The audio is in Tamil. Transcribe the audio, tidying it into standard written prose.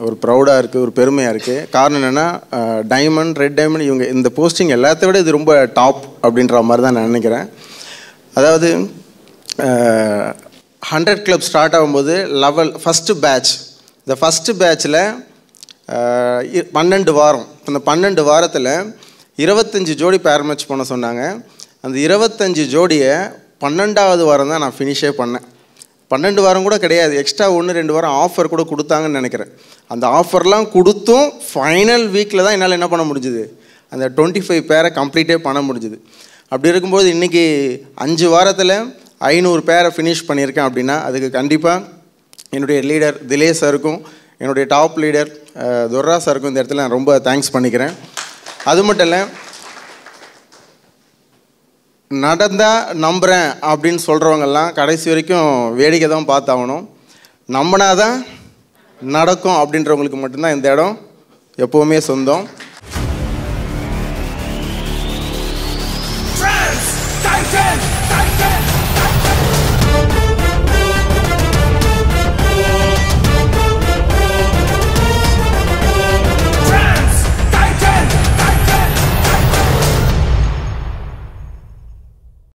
ஒரு ப்ரௌடாக இருக்குது, ஒரு பெருமையாக இருக்குது. காரணம் என்னென்னா டைமண்ட், ரெட் டைமண்ட் இவங்க இந்த போஸ்டிங் எல்லாத்த விட இது ரொம்ப டாப் அப்படின்ற மாதிரி தான் நான் நினைக்கிறேன். அதாவது 100 கிளப் ஸ்டார்ட் ஆகும்போது ஃபஸ்ட்டு பேட்ச், இந்த ஃபஸ்ட்டு பேட்சில் 12 வாரம். அந்த 12 வாரத்தில் 25 ஜோடி பேர் மேட்ச் பண்ண சொன்னாங்க. அந்த 25 ஜோடியை 12வது வாரம் தான் நான் ஃபினிஷே பண்ணேன். 12 வாரம் கூட கிடையாது, எக்ஸ்ட்ரா 1-2 வாரம் ஆஃபர் கூட கொடுத்தாங்கன்னு நினைக்கிறேன். அந்த ஆஃபர்லாம் கொடுத்தும் ஃபைனல் வீக்கில் தான் என்னால் என்ன பண்ண முடிஞ்சுது, அந்த 25 பேரை கம்ப்ளீட்டே பண்ண முடிஞ்சுது. அப்படி இருக்கும்போது இன்றைக்கி 5 வாரத்தில் 500 பேரை ஃபினிஷ் பண்ணியிருக்கேன் அப்படின்னா அதுக்கு கண்டிப்பாக என்னுடைய லீடர் திலேஷ் சாருக்கும் என்னுடைய டாப் லீடர் துர்ரா சாருக்கும் இந்த இடத்துல நான் ரொம்ப தேங்க்ஸ் பண்ணிக்கிறேன். அது மட்டும் இல்லை, நடந்தால் நம்புகிறேன் அப்படின்னு சொல்கிறவங்கெல்லாம் கடைசி வரைக்கும் வேடிக்கை தான் பார்த்தாகணும். நம்பினாதான் நடக்கும் அப்படின்றவங்களுக்கு மட்டும்தான் இந்த இடம் எப்போவுமே சொந்தம்.